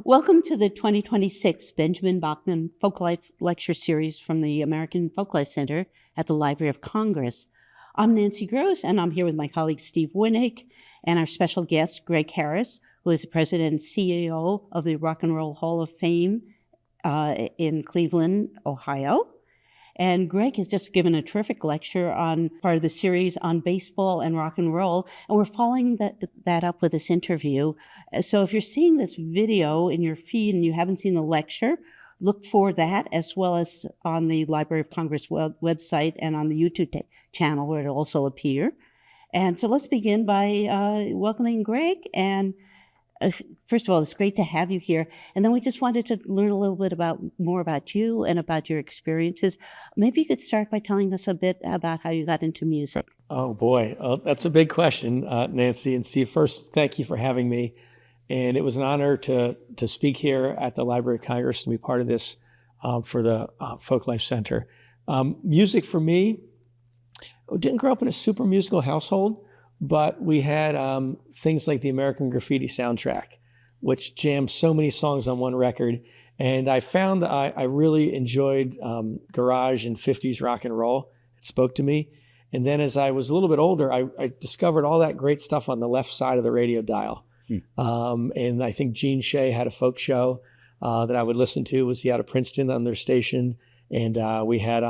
Welcome to the 2026 Benjamin Botkin Lecture Series from the American Folklore Center at the Library of Congress. I'm Nancy Groce, and I'm here with my colleague Steve Winick and our special guest, Greg Harris, who is the president and CEO of the Rock and Roll Hall of Fame in Cleveland, Ohio. And Greg has just given a terrific lecture on part of the series on baseball and rock and roll, and we're following that up with this interview. So if you're seeing this video in your feed and you haven't seen the lecture, look for that, as well as on the Library of Congress website and on the YouTube channel where it'll also appear. And so let's begin by welcoming Greg. And first of all, it's great to have you here. And then we just wanted to learn a little bit more about you and about your experiences. Maybe you could start by telling us a bit about how you got into music. Oh boy, that's a big question, Nancy and Steve. First, thank you for having me. And it was an honor to speak here at the Library of Congress and be part of this for the Folk Life Center. Music for me, I didn't grow up in a super musical household, but we had things like the American Graffiti soundtrack, which jammed so many songs on one record. And I found I really enjoyed garage and 50s rock and roll. It spoke to me. And then as I was a little bit older, I discovered all that great stuff on the left side of the radio dial. And I think Gene Shea had a folk show that I would listen to. Was he out of Princeton on their station? And we had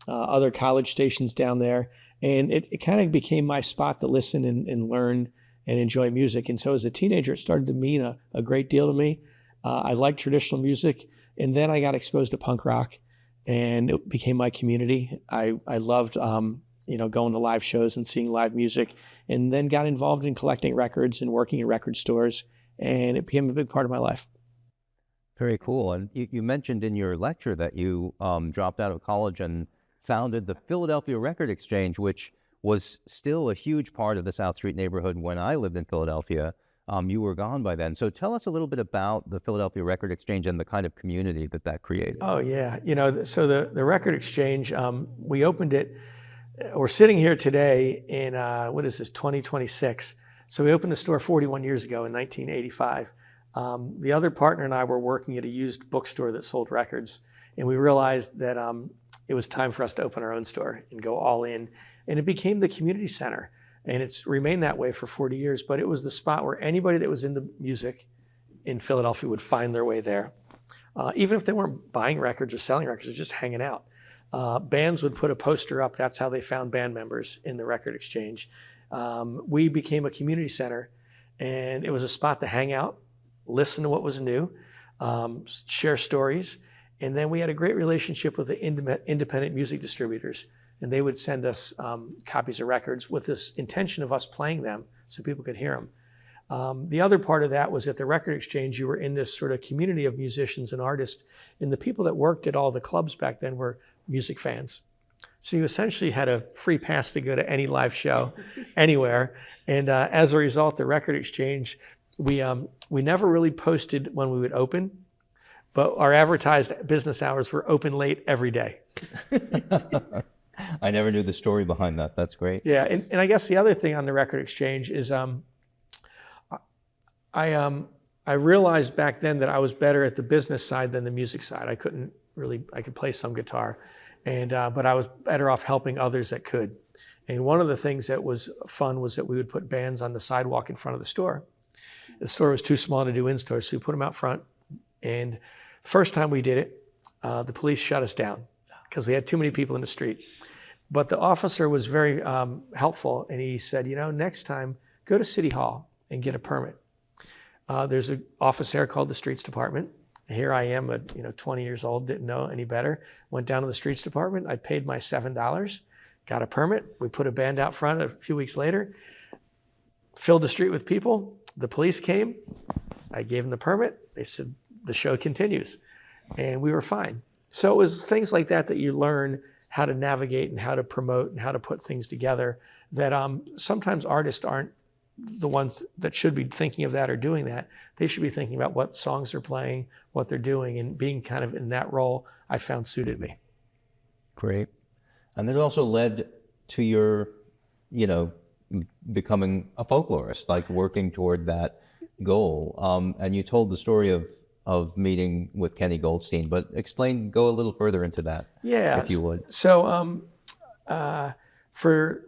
other college stations down there. And it kind of became my spot to listen and learn and enjoy music. And so as a teenager, it started to mean a great deal to me. I liked traditional music. And then I got exposed to punk rock, and it became my community. I loved going to live shows and seeing live music, and then got involved in collecting records and working in record stores. And it became a big part of my life. Very cool. And you mentioned in your lecture that you dropped out of college and founded the Philadelphia Record Exchange, which was still a huge part of the South Street neighborhood when I lived in Philadelphia. You were gone by then. So tell us a little bit about the Philadelphia Record Exchange and the kind of community that created. Oh, yeah. So the Record Exchange, we opened it. We're sitting here today in, 2026. So we opened the store 41 years ago in 1985. The other partner and I were working at a used bookstore that sold records. And we realized that it was time for us to open our own store and go all in. And it became the community center. And it's remained that way for 40 years. But it was the spot where anybody that was into music in Philadelphia would find their way there. Even if they weren't buying records or selling records, or just hanging out. Bands would put a poster up. That's how they found band members in the Record Exchange. We became a community center. And it was a spot to hang out, listen to what was new, share stories. And then we had a great relationship with the independent music distributors. And they would send us copies of records with this intention of us playing them so people could hear them. The other part of that was at the Record Exchange, you were in this sort of community of musicians and artists. And the people that worked at all the clubs back then were music fans. So you essentially had a free pass to go to any live show anywhere. And as a result, the Record Exchange, we never really posted when we would open. But our advertised business hours were open late every day. I never knew the story behind that. That's great. Yeah, and I guess the other thing on the Record Exchange is I realized back then that I was better at the business side than the music side. I could play some guitar, but I was better off helping others that could. And one of the things that was fun was that we would put bands on the sidewalk in front of the store. The store was too small to do in-store, so we put them out front. And first time we did it, the police shut us down because we had too many people in the street. But the officer was very helpful, and he said, next time, go to City Hall and get a permit. There's an office there called the Streets Department. Here I am, 20 years old, didn't know any better. Went down to the Streets Department. I paid my $7, got a permit. We put a band out front a few weeks later, filled the street with people. The police came. I gave them the permit. They said, the show continues. And we were fine. So it was things like that you learn how to navigate and how to promote and how to put things together that sometimes artists aren't the ones that should be thinking of that or doing that. They should be thinking about what songs they're playing, what they're doing, and being kind of in that role I found suited me. Great. And it also led to your, becoming a folklorist, like working toward that goal. And you told the story of of meeting with Kenny Goldstein, but go a little further into that, Yeah, if you would. So for,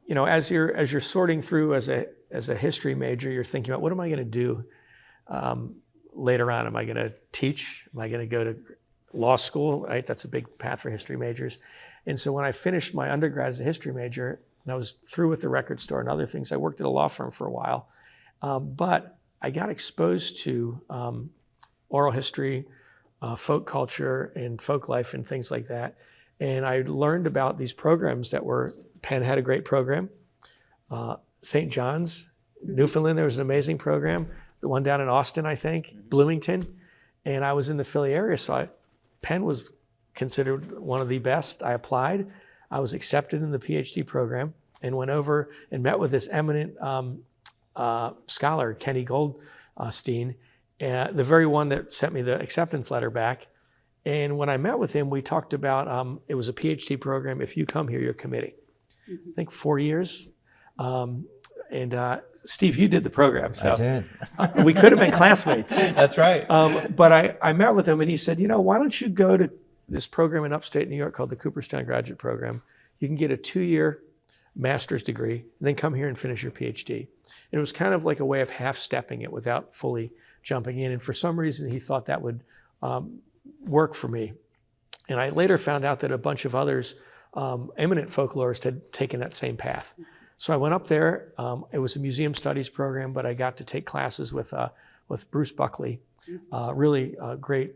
as you're sorting through as a history major, you're thinking about, what am I going to do later on? Am I going to teach? Am I going to go to law school? Right, that's a big path for history majors. And so when I finished my undergrad as a history major, and I was through with the record store and other things, I worked at a law firm for a while. But I got exposed to oral history, folk culture, and folk life and things like that. And I learned about these programs Penn had a great program. St. John's, Newfoundland, there was an amazing program. The one down in Austin, I think, Bloomington. And I was in the Philly area, so Penn was considered one of the best. I applied. I was accepted in the PhD program and went over and met with this eminent scholar, Kenny Goldstein, the very one that sent me the acceptance letter back. And when I met with him, we talked about, it was a PhD program. If you come here, you're committing. I think 4 years. Steve, you did the program. So I did. We could have been classmates. That's right. But I met with him and he said, why don't you go to this program in upstate New York called the Cooperstown Graduate Program. You can get a 2-year master's degree and then come here and finish your PhD. And it was kind of like a way of half-stepping it without fully jumping in. And for some reason, he thought that would work for me. And I later found out that a bunch of others, eminent folklorists, had taken that same path. So I went up there. It was a museum studies program, but I got to take classes with Bruce Buckley, really a great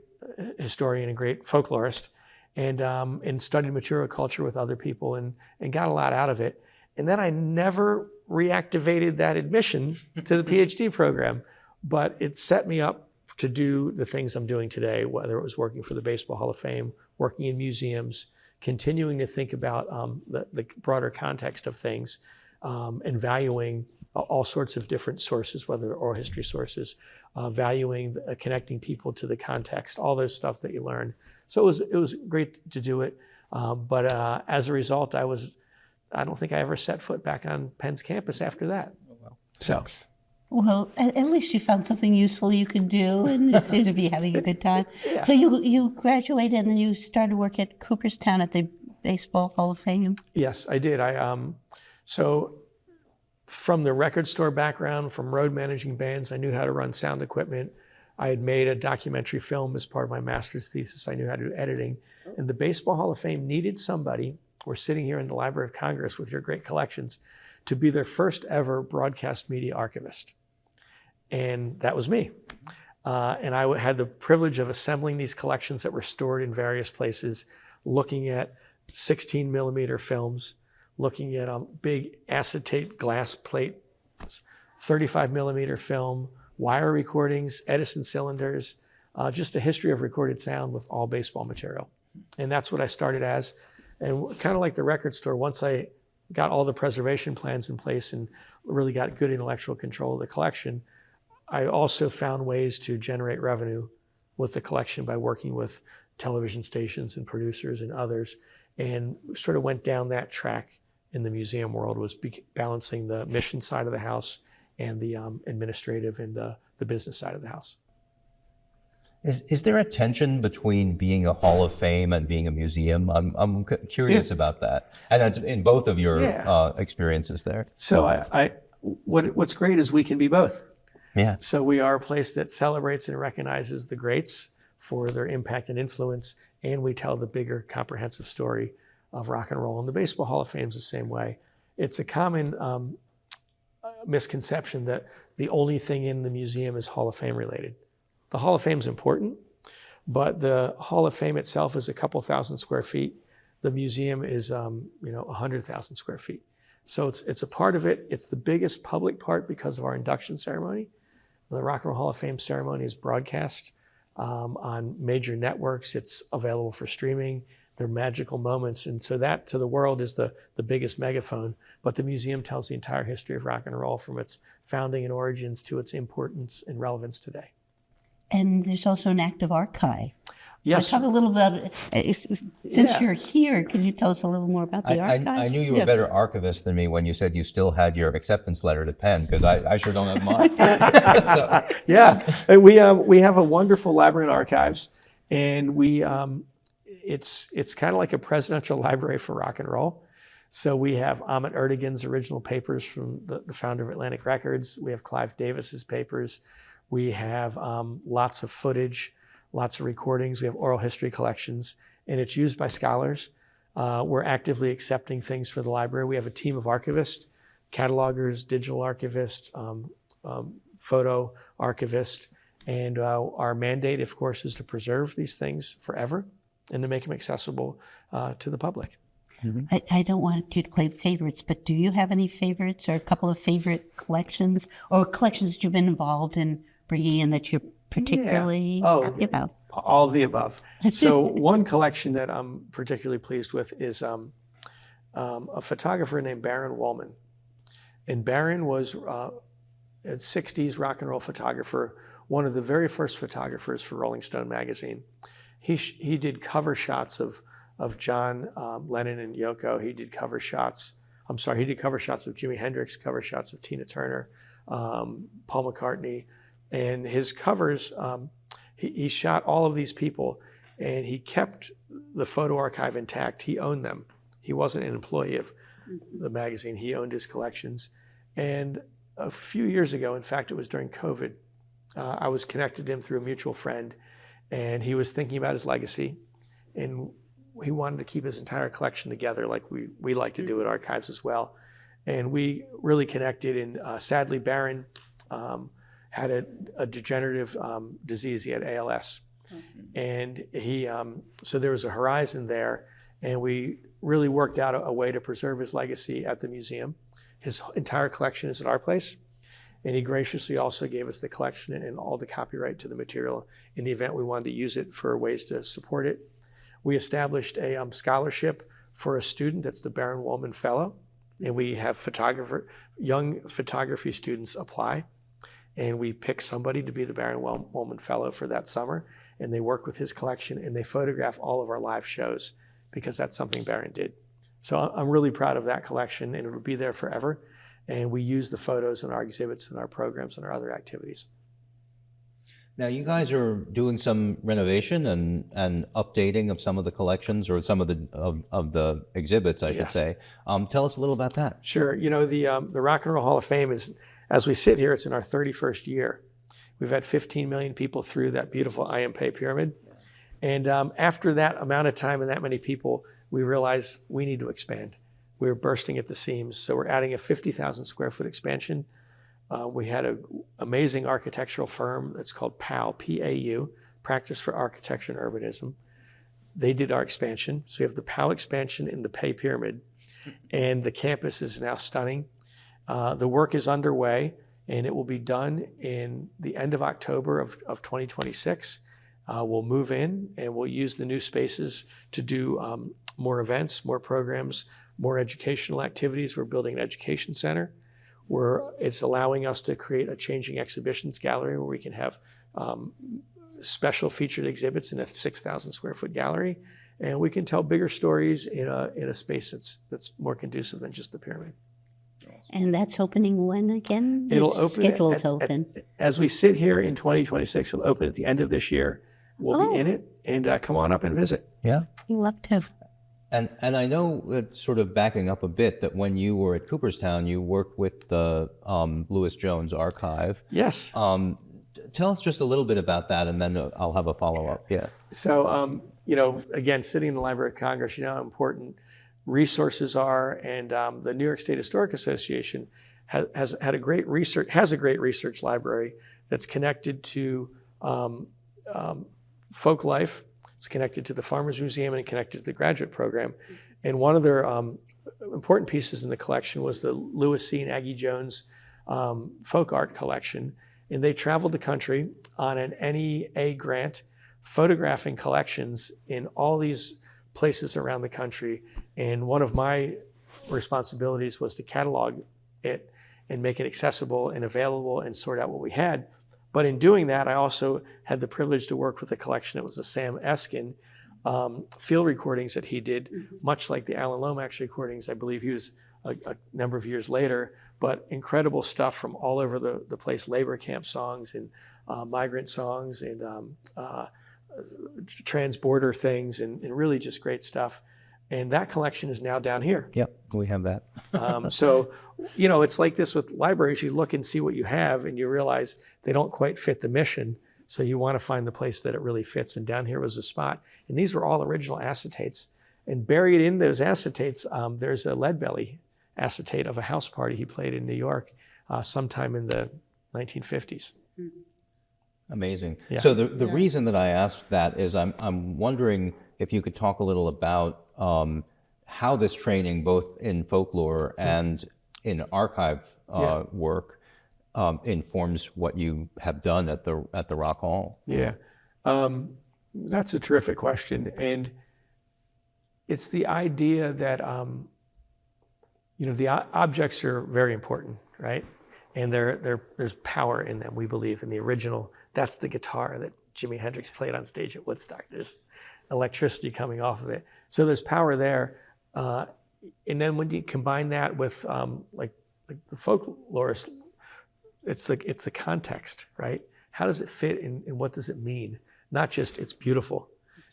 historian and great folklorist, and studied material culture with other people and got a lot out of it. And then I never reactivated that admission to the PhD program, but it set me up to do the things I'm doing today, whether it was working for the Baseball Hall of Fame, working in museums, continuing to think about the broader context of things, and valuing all sorts of different sources, whether they're oral history sources, valuing connecting people to the context, all those stuff that you learn. So it was great to do it. But as a result, I don't think I ever set foot back on Penn's campus after that. Oh, well. So. Well, at least you found something useful you could do, and you seem to be having a good time. Yeah. So you graduated, and then you started work at Cooperstown at the Baseball Hall of Fame? Yes, I did. So from the record store background, from road managing bands, I knew how to run sound equipment. I had made a documentary film as part of my master's thesis. I knew how to do editing. And the Baseball Hall of Fame needed somebody, we're sitting here in the Library of Congress with your great collections, to be their first ever broadcast media archivist. And that was me. And I had the privilege of assembling these collections that were stored in various places, looking at 16 millimeter films, looking at big acetate glass plate, 35 millimeter film, wire recordings, Edison cylinders, just a history of recorded sound with all baseball material. And that's what I started as. And kind of like the record store, once I got all the preservation plans in place and really got good intellectual control of the collection, I also found ways to generate revenue with the collection by working with television stations and producers and others, and sort of went down that track in the museum world, was balancing the mission side of the house and the administrative and the business side of the house. Is there a tension between being a Hall of Fame and being a museum? I'm curious about that, and in both of your experiences there. So what's great is we can be both. Yeah. So we are a place that celebrates and recognizes the greats for their impact and influence, and we tell the bigger comprehensive story of rock and roll. And the Baseball Hall of Fame is the same way. It's a common misconception that the only thing in the museum is Hall of Fame related. The Hall of Fame is important, but the Hall of Fame itself is a couple thousand square feet. The museum is 100,000 square feet. So it's a part of it. It's the biggest public part because of our induction ceremony. The Rock and Roll Hall of Fame ceremony is broadcast on major networks. It's available for streaming. They're magical moments. And so that to the world is the biggest megaphone. But the museum tells the entire history of rock and roll from its founding and origins to its importance and relevance today. And there's also an active archive. Yes. Talk a little about, since Yeah. you're here, can you tell us a little more about the archives? I knew you were a better archivist than me when you said you still had your acceptance letter to pen, because I sure don't have mine. So, Yeah, we have a wonderful library and archives, and it's kind of like a presidential library for rock and roll. So we have Ahmet Ertegun's original papers from the founder of Atlantic Records. We have Clive Davis's papers. We have lots of footage, lots of recordings. We have oral history collections, and it's used by scholars. We're actively accepting things for the library. We have a team of archivists, catalogers, digital archivists, photo archivists, and our mandate, of course, is to preserve these things forever and to make them accessible to the public. I don't want you to play favorites, but do you have any favorites or a couple of favorite collections or collections that you've been involved in bringing in that you're particularly happy about? All of the above. So one collection that I'm particularly pleased with is a photographer named Baron Wolman. And Baron was a 60s rock and roll photographer, one of the very first photographers for Rolling Stone magazine. He did cover shots of John Lennon and Yoko. He did cover shots of Jimi Hendrix, cover shots of Tina Turner, Paul McCartney. And his covers, he shot all of these people, and he kept the photo archive intact. He owned them. He wasn't an employee of the magazine. He owned his collections. And a few years ago, in fact, it was during COVID, I was connected to him through a mutual friend, and he was thinking about his legacy, and he wanted to keep his entire collection together like we like to do at archives as well. And we really connected, and sadly, Baron had a degenerative disease. He had ALS. And so there was a horizon there, and we really worked out a way to preserve his legacy at the museum. His entire collection is at our place, and he graciously also gave us the collection and all the copyright to the material in the event we wanted to use it for ways to support it. We established a scholarship for a student that's the Baron Wolman Fellow, and we have young photography students apply, and we pick somebody to be the Baron Wolman Fellow for that summer, and they work with his collection, and they photograph all of our live shows because that's something Baron did. So I'm really proud of that collection, and it will be there forever. And we use the photos in our exhibits and our programs and our other activities. Now, you guys are doing some renovation and updating of some of the collections, or some of the exhibits, I should say. Tell us a little about that. Sure. You know, the Rock and Roll Hall of Fame is, as we sit here, it's in our 31st year. We've had 15 million people through that beautiful Ayampe pyramid. And after that amount of time and that many people, we realized we need to expand. We were bursting at the seams. So we're adding a 50,000 square foot expansion. We had an amazing architectural firm that's called PAU, P-A-U, Practice for Architecture and Urbanism. They did our expansion. So we have the PAU expansion in the Pei Pyramid, and the campus is now stunning. The work is underway, and it will be done in the end of October of 2026. We'll move in, and we'll use the new spaces to do more events, more programs, more educational activities. We're building an education center where it's allowing us to create a changing exhibitions gallery where we can have special featured exhibits in a 6,000 square foot gallery, and we can tell bigger stories in a space that's more conducive than just the pyramid. And that's opening when again? It'll It's open scheduled to open. as we sit here in 2026. It'll open at the end of this year. We'll be in it, and come on up and visit. Yeah. I'd love to. And I know, sort of backing up a bit, that when you were at Cooperstown, you worked with the Lewis Jones Archive. Yes. Tell us just a little bit about that, and then I'll have a follow-up. Yeah. So, you know, again, sitting in the Library of Congress, you know how important resources are, and the New York State Historic Association has a great research library that's connected to folk life. It's connected to the Farmers Museum and connected to the graduate program. And one of their important pieces in the collection was the Lewis C. and Aggie Jones folk art collection. And they traveled the country on an NEA grant, photographing collections in all these places around the country. And one of my responsibilities was to catalog it and make it accessible and available and sort out what we had. But in doing that, I also had the privilege to work with a collection. It was the Sam Eskin field recordings that he did, much like the Alan Lomax recordings. I believe he was a number of years later, but incredible stuff from all over the place, labor camp songs and migrant songs and trans-border things and really just great stuff. And that collection is now down here. Yep, we have that. So, you know, it's like this with libraries. You look and see what you have and you realize they don't quite fit the mission. So you want to find the place that it really fits. And down here was a spot. And these were all original acetates. And buried in those acetates, there's a Leadbelly acetate of a house party he played in New York sometime in the 1950s. Amazing. Yeah. So the reason that I asked that is I'm wondering if you could talk a little about how this training, both in folklore and in archive work, informs what you have done at the Rock Hall. Yeah, that's a terrific question, and it's the idea that you know, the objects are very important, right? And there's power in them. We believe in the original. That's the guitar that Jimi Hendrix played on stage at Woodstock. There's electricity coming off of it, so there's power there. And then when you combine that with like the folklorist, it's the context, right? How does it fit and what does it mean? Not just it's beautiful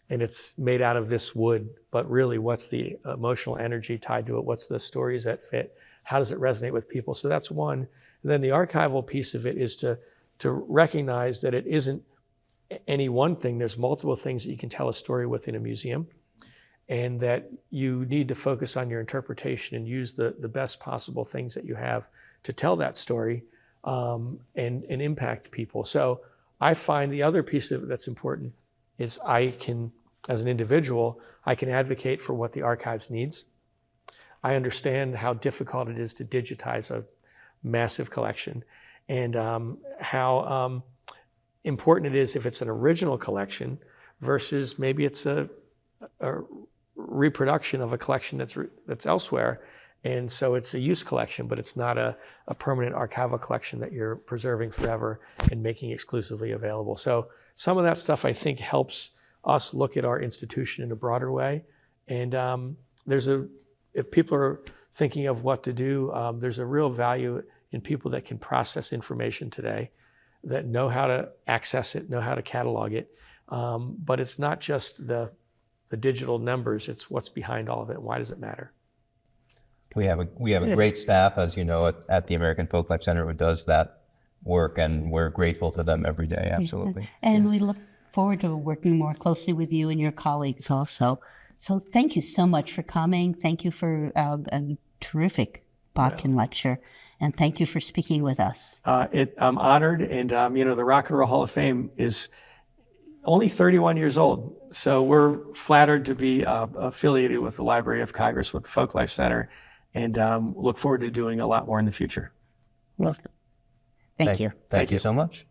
and it's made out of this wood, but really what's the emotional energy tied to it? What's the stories that fit? How does it resonate with people? So that's one. And then the archival piece of it is to recognize that it isn't any one thing. There's multiple things that you can tell a story with in a museum, and that you need to focus on your interpretation and use the best possible things that you have to tell that story and impact people. So I find the other piece of it that's important is I can, as an individual, I can advocate for what the archives needs. I understand how difficult it is to digitize a massive collection, and how important it is if it's an original collection versus maybe it's a reproduction of a collection that's elsewhere. And so it's a use collection, but it's not a permanent archival collection that you're preserving forever and making exclusively available. So some of that stuff I think helps us look at our institution in a broader way. And if people are thinking of what to do, there's a real value in people that can process information today, that know how to access it, know how to catalog it. But it's not just the digital numbers, it's what's behind all of it and why does it matter? We have a great staff, as you know, at the American Folklore Center, who does that work, and we're grateful to them every day, absolutely. And we look forward to working more closely with you and your colleagues also. So thank you so much for coming. Thank you for a terrific Botkin Lecture, and thank you for speaking with us. I'm honored, and you know, the Rock and Roll Hall of Fame is only 31 years old, so we're flattered to be affiliated with the Library of Congress, with the Folklore Center, and look forward to doing a lot more in the future. Welcome. Thank you. Thank you so much.